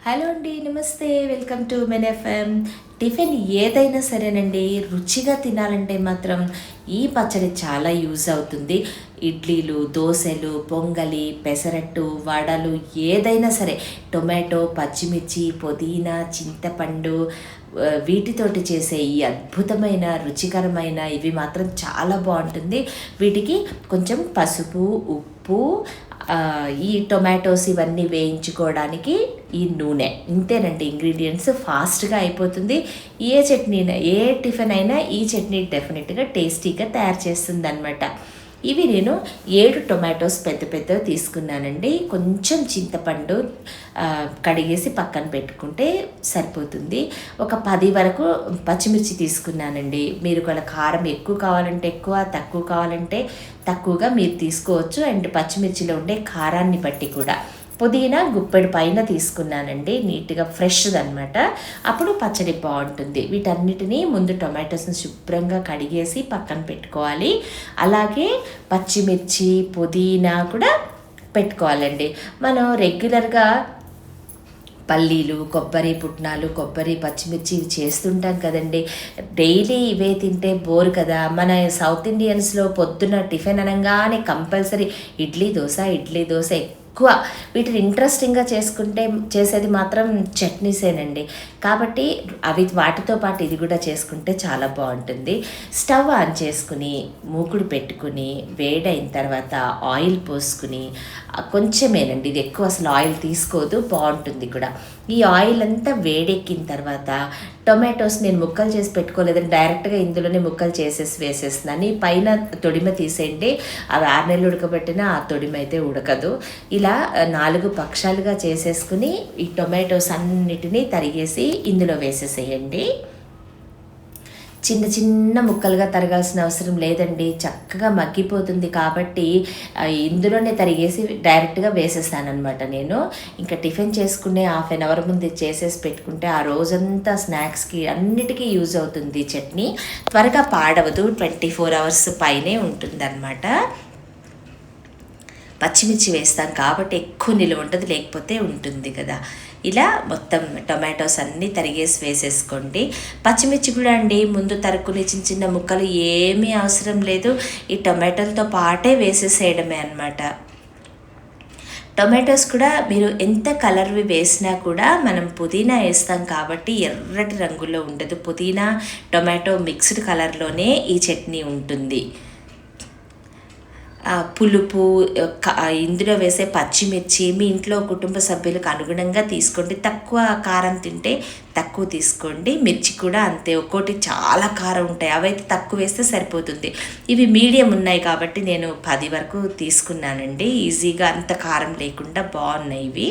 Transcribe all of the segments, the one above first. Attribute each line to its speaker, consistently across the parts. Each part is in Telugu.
Speaker 1: హలో అండి, నమస్తే. Welcome to men FM. Tiffin ఏదైనా సరేనండి, రుచిగా తినాలంటే మాత్రం ఈ పచ్చడి చాలా యూజ్ అవుతుంది. ఇడ్లీలు, దోశలు, పొంగలి, పెసరట్టు, వడలు ఏదైనా సరే టొమాటో, పచ్చిమిర్చి, పుదీనా, చింతపండు వీటితోటి చేసే ఈ అద్భుతమైన రుచికరమైన ఇవి మాత్రం చాలా బాగుంటుంది. వీటికి కొంచెం పసుపు, ఉప్పు, ఈ టొమాటోస్ ఇవన్నీ వేయించుకోవడానికి ఈ నూనె, ఇంతేనండి ఇంగ్రీడియంట్స్. ఫాస్ట్గా అయిపోతుంది. ఏ చట్నీ ఏ టిఫిన్ అయినా ఈ చట్నీ డెఫినెట్గా టేస్టీగా తయారు చేస్తుంది అనమాట. ఇవి నేను 7 టొమాటోస్ పెద్ద పెద్దవి తీసుకున్నానండి. కొంచెం చింతపండు కడిగేసి పక్కన పెట్టుకుంటే సరిపోతుంది. ఒక 10 వరకు పచ్చిమిర్చి తీసుకున్నానండి. మీరు ఒకవేళ కారం ఎక్కువ కావాలంటే ఎక్కువ, తక్కువ కావాలంటే తక్కువగా మీరు తీసుకోవచ్చు. అండ్ పచ్చిమిర్చిలో ఉండే కారాన్ని బట్టి కూడా. పుదీనా గుప్పెడు పైన తీసుకున్నానండి, నీట్గా ఫ్రెష్ది అనమాట. అప్పుడు పచ్చడి బాగుంటుంది. వీటన్నిటినీ ముందు టొమాటోస్ని శుభ్రంగా కడిగేసి పక్కన పెట్టుకోవాలి. అలాగే పచ్చిమిర్చి, పుదీనా కూడా పెట్టుకోవాలండి. మనం రెగ్యులర్గా పల్లీలు, కొబ్బరి, పుట్నాలు, కొబ్బరి, పచ్చిమిర్చి ఇవి చేస్తుంటాం కదండి. డైలీ ఇవే తింటే బోర్ కదా. మన సౌత్ ఇండియన్స్లో పొద్దున్న టిఫిన్ అనగానే కంపల్సరీ ఇడ్లీ దోశ ఎక్కువ. వీటిని ఇంట్రెస్టింగ్గా చేసేది మాత్రం చట్నీసేనండి. కాబట్టి అవి వాటితో పాటు ఇది కూడా చేసుకుంటే చాలా బాగుంటుంది. స్టవ్ ఆన్ చేసుకుని మూకుడు పెట్టుకుని వేడైన తర్వాత ఆయిల్ పోసుకుని, కొంచెమేనండి, ఇది ఎక్కువ అసలు ఆయిల్ తీసుకోదు, బాగుంటుంది కూడా. ఈ ఆయిల్ అంతా వేడెక్కిన తర్వాత టొమాటోస్ నేను ముక్కలు చేసి పెట్టుకోలేదని డైరెక్ట్గా ఇందులోనే ముక్కలు చేసేసి వేసేస్తున్నాను. ఈ పైన తొడిమ తీసేయండి. అవి 6 నెలలు ఉడకబెట్టినా ఆ తొడిమ అయితే ఉడకదు. ఇలా 4 పక్షాలుగా చేసేసుకుని ఈ టొమాటోస్ అన్నిటినీ తరిగేసి ఇందులో వేసేసేయండి. చిన్న చిన్న ముక్కలుగా తరగాల్సిన అవసరం లేదండి, చక్కగా మగ్గిపోతుంది. కాబట్టి ఇందులోనే తరిగేసి డైరెక్ట్గా వేసేస్తానమాట నేను. ఇంకా టిఫిన్ చేసుకునే హాఫ్ అన్ అవర్ ముందు చేసేసి పెట్టుకుంటే ఆ రోజంతా స్నాక్స్కి అన్నిటికీ యూజ్ అవుతుంది. చట్నీ త్వరగా పాడవదు, 24 అవర్స్ పైనే ఉంటుందన్నమాట. పచ్చిమిర్చి వేస్తాం కాబట్టి ఎక్కువ నిలువ ఉంటుంది, లేకపోతే ఉంటుంది కదా. ఇలా మొత్తం టొమాటోస్ అన్నీ తరిగేసి వేసేసుకోండి. పచ్చిమిర్చి కూడా అండి ముందు తరుక్కుని చిన్న చిన్న ముక్కలు ఏమీ అవసరం లేదు, ఈ టొమాటోలతో పాటే వేసేసేయడమే అన్నమాట. టొమాటోస్ కూడా మీరు ఎంత కలర్వి వేసినా కూడా మనం పుదీనా వేస్తాం కాబట్టి ఎర్రటి రంగులో ఉండదు. పుదీనా టొమాటో మిక్స్డ్ కలర్లోనే ఈ చట్నీ ఉంటుంది. పులుపు, ఇందులో వేసే పచ్చిమిర్చి మీ ఇంట్లో కుటుంబ సభ్యులకు అనుగుణంగా తీసుకోండి. తక్కువ కారం తింటే తక్కువ తీసుకోండి. మిర్చి కూడా అంతే, ఒక్కోటి చాలా కారం ఉంటాయి, అవైతే తక్కువ వేస్తే సరిపోతుంది. ఇవి మీడియం ఉన్నాయి కాబట్టి నేను 10 వరకు తీసుకున్నానండి. ఈజీగా అంత కారం లేకుండా బాగున్నాయి ఇవి.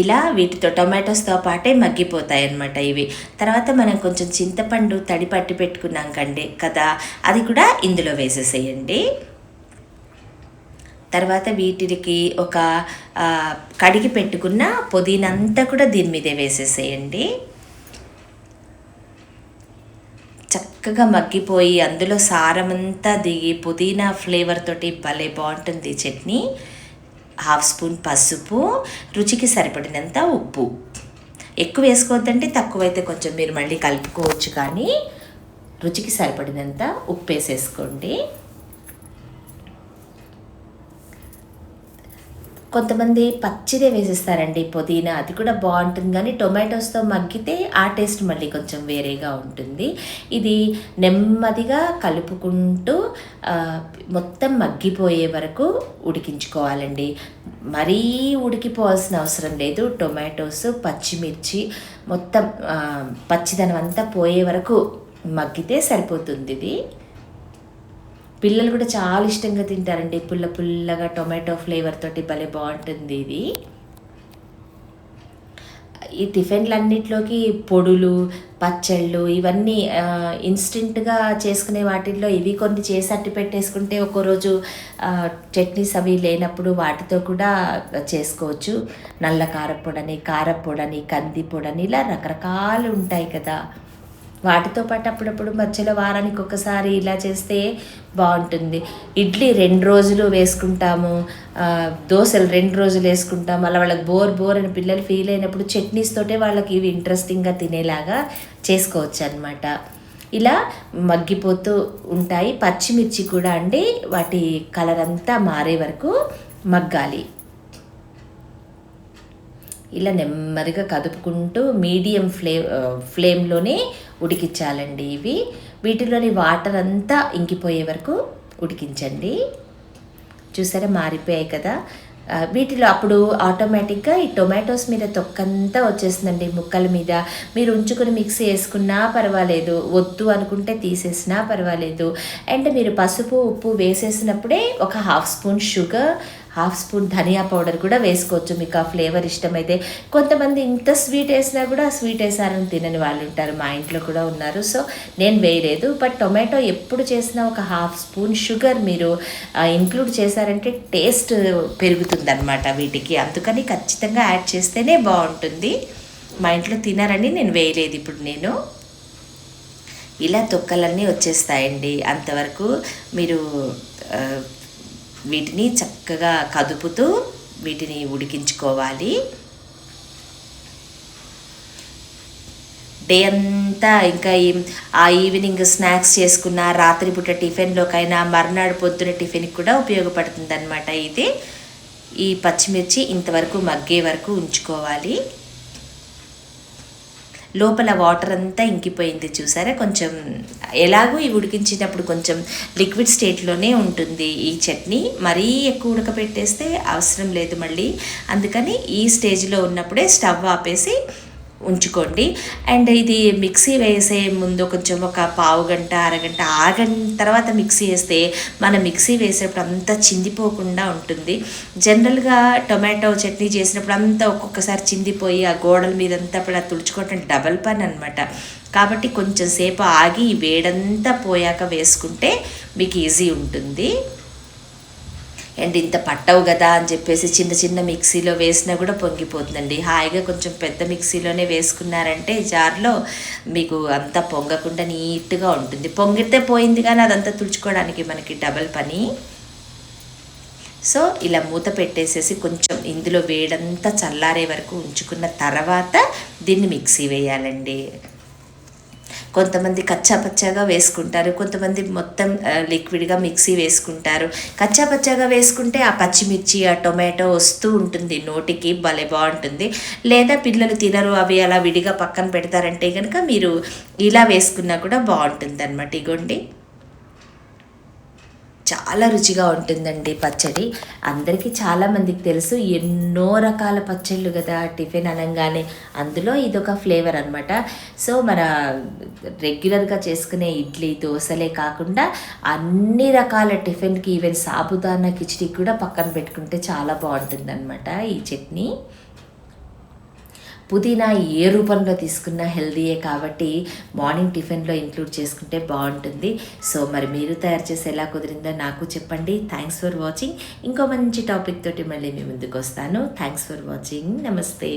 Speaker 1: ఇలా వీటితో టొమాటోస్తో పాటే మగ్గిపోతాయి అన్నమాట ఇవి. తర్వాత మనం కొంచెం చింతపండు తడి పట్టి పెట్టుకున్నాం కదా, అది కూడా ఇందులో వేసేసేయండి. తర్వాత వీటికి ఒక కడిగి పెట్టుకున్న పుదీనంతా కూడా దీని మీదే వేసేసేయండి. చక్కగా మగ్గిపోయి అందులో సారమంతా దిగి పుదీనా ఫ్లేవర్ తోటి భలే బాగుంటుంది చట్నీ. 1/2 స్పూన్ పసుపు, రుచికి సరిపడినంత ఉప్పు. ఎక్కువ వేసుకోవద్దంటే తక్కువైతే కొంచెం మీరు మళ్ళీ కలుపుకోవచ్చు, కానీ రుచికి సరిపడినంత ఉప్పు వేసేసుకోండి. కొంతమంది పచ్చిదే వేసేస్తారండి పుదీనా, అది కూడా బాగుంటుంది. కానీ టొమాటోస్తో మగ్గితే ఆ టేస్ట్ మళ్ళీ కొంచెం వేరేగా ఉంటుంది. ఇది నెమ్మదిగా కలుపుకుంటూ మొత్తం మగ్గిపోయే వరకు ఉడికించుకోవాలండి. మరీ ఉడికిపోవాల్సిన అవసరం లేదు. టొమాటోస్, పచ్చిమిర్చి మొత్తం పచ్చిదనం అంతా పోయే వరకు మగ్గితే సరిపోతుంది. ఇది పిల్లలు కూడా చాలా ఇష్టంగా తింటారండి. పుల్లగా టొమాటో ఫ్లేవర్ తోటి భలే బాగుంటుంది ఇది. ఈ టిఫిన్లన్నిటిలోకి పొడులు, పచ్చళ్ళు ఇవన్నీ ఇన్స్టెంట్గా చేసుకునే వాటిల్లో ఇవి కొన్ని చేసి అట్టి పెట్టేసుకుంటే ఒక్కో రోజు చట్నీస్ అవి లేనప్పుడు వాటితో కూడా చేసుకోవచ్చు. నల్ల కారపొడని, కారపొడని, కంది పొడని, ఇలా రకరకాలు ఉంటాయి కదా. వాటితో పాటు అప్పుడప్పుడు మధ్యలో వారానికి ఒకసారి ఇలా చేస్తే బాగుంటుంది. ఇడ్లీ 2 రోజులు వేసుకుంటాము, దోశలు 2 రోజులు వేసుకుంటాము. అలా వాళ్ళకి బోర్ అని పిల్లలు ఫీల్ అయినప్పుడు చట్నీస్ తోటే వాళ్ళకి ఇవి ఇంట్రెస్టింగ్గా తినేలాగా చేసుకోవచ్చు అనమాట. ఇలా మగ్గిపోతూ ఉంటాయి. పచ్చిమిర్చి కూడా అండి వాటి కలర్ అంతా మారే వరకు మగ్గాలి. ఇలా నెమ్మదిగా కదుపుకుంటూ మీడియం ఫ్లేమ్లోనే ఉడికించాలండి. వీటిలోని వాటర్ అంతా ఇంకిపోయే వరకు ఉడికించండి. చూసారా మారిపోయాయి కదా. వీటిలో అప్పుడు ఆటోమేటిక్గా ఈ టొమాటోస్ మీద తొక్కంతా వచ్చేస్తుందండి ముక్కల మీద. మీరు ఉంచుకొని మిక్సీ వేసుకున్నా పర్వాలేదు, వద్దు అనుకుంటే తీసేసినా పర్వాలేదు. అండ్ మీరు పసుపు ఉప్పు వేసేసినప్పుడే ఒక 1/2 స్పూన్ షుగర్, 1/2 స్పూన్ ధనియా పౌడర్ కూడా వేసుకోవచ్చు మీకు ఆ ఫ్లేవర్ ఇష్టమైతే. కొంతమంది ఇంత స్వీట్ వేసినా కూడా స్వీట్ వేసారని తినని వాళ్ళు ఉంటారు, మా ఇంట్లో కూడా ఉన్నారు. సో నేను వేయలేదు. బట్ టొమాటో ఎప్పుడు చేసినా ఒక 1/2 స్పూన్ షుగర్ మీరు ఇంక్లూడ్ చేశారంటే టేస్ట్ పెరుగుతుందన్నమాట వీటికి. అందుకని ఖచ్చితంగా యాడ్ చేస్తేనే బాగుంటుంది. మా ఇంట్లో తినారని నేను వేయలేదు. ఇప్పుడు నేను ఇలా తొక్కలన్నీ వచ్చేస్తాయండి. అంతవరకు మీరు వీటిని చక్కగా కదుపుతూ వీటిని ఉడికించుకోవాలి. డే అంతా ఇంకా ఆ ఈవినింగ్ స్నాక్స్ చేసుకున్న, రాత్రిపూట టిఫిన్లోకైనా, మర్నాడు పొద్దున టిఫిన్కి కూడా ఉపయోగపడుతుంది అన్నమాట. ఈ పచ్చిమిర్చి ఇంతవరకు మగ్గే వరకు ఉంచుకోవాలి. లోపల వాటర్ అంతా ఇంకిపోయింది చూసారా. కొంచెం ఎలాగూ ఇవి ఉడికించేటప్పుడు కొంచెం లిక్విడ్ స్టేట్లోనే ఉంటుంది ఈ చట్నీ. మరీ ఎక్కువ ఉడకపెట్టేస్తే అవసరం లేదు మళ్ళీ. అందుకని ఈ స్టేజ్లో ఉన్నప్పుడే స్టవ్ ఆపేసి ఉంచుకోండి. అండ్ ఇది మిక్సీ వేసే ముందు కొంచెం ఒక పావు గంట, అరగంట ఆగని తర్వాత మిక్సీ వేస్తే మనం మిక్సీ వేసేటప్పుడు అంతా చిందిపోకుండా ఉంటుంది. జనరల్గా టొమాటో చట్నీ చేసినప్పుడు అంతా ఒక్కొక్కసారి చిందిపోయి ఆ గోడల మీద అంతా అప్పుడు తుడుచుకోవటం డబల్ పని అనమాట. కాబట్టి కొంచెం సేపు ఆగి వేడంతా పోయాక వేసుకుంటే మీకు ఈజీ ఉంటుంది. అండ్ ఇంత పట్టవు కదా అని చెప్పేసి చిన్న చిన్న మిక్సీలో వేసినా కూడా పొంగిపోతుందండి. హాయిగా కొంచెం పెద్ద మిక్సీలోనే వేసుకున్నారంటే జార్లో మీకు అంతా పొంగకుండా నీట్గా ఉంటుంది. పొంగితే పోయింది కానీ అదంతా తుడుచుకోవడానికి మనకి డబల్ పని. సో ఇలా మూత పెట్టేసేసి కొంచెం ఇందులో వేడంతా చల్లారే వరకు ఉంచుకున్న తర్వాత దీన్ని మిక్సీ వేయాలండి. కొంతమంది కచ్చాపచ్చాగా వేసుకుంటారు, కొంతమంది మొత్తం లిక్విడ్గా మిక్సీ వేసుకుంటారు. కచ్చాపచ్చాగా వేసుకుంటే ఆ పచ్చిమిర్చి, ఆ టొమాటో వస్తూ ఉంటుంది నోటికి, భలే బాగుంటుంది. లేదా పిల్లలు తినరు, అవి అలా విడిగా పక్కన పెడతారంటే కనుక మీరు ఇలా వేసుకున్నా కూడా బాగుంటుంది అన్నమాట. ఇగోండి చాలా రుచిగా ఉంటుందండి పచ్చడి. అందరికీ చాలామందికి తెలుసు, ఎన్నో రకాల పచ్చళ్ళు కదా టిఫిన్ అనగానే, అందులో ఇదొక ఫ్లేవర్ అనమాట. సో మన రెగ్యులర్గా చేసుకునే ఇడ్లీ దోశలే కాకుండా అన్ని రకాల టిఫిన్కి, ఈవెన్ సాబుదానా కిచిడి కూడా పక్కన పెట్టుకుంటే చాలా బాగుంటుంది అనమాట ఈ చట్నీ. పుదీనా ఏ రూపంలో తీసుకున్నా హెల్దీయే కాబట్టి మార్నింగ్ టిఫిన్లో ఇంక్లూడ్ చేసుకుంటే బాగుంటుంది. సో మరి మీరు తయారు చేసి ఎలా కుదిరిందో నాకు చెప్పండి. Thanks for watching. ఇంకో మంచి టాపిక్ తోటి మళ్ళీ మీ ముందుకు వస్తాను. Thanks for watching. నమస్తే.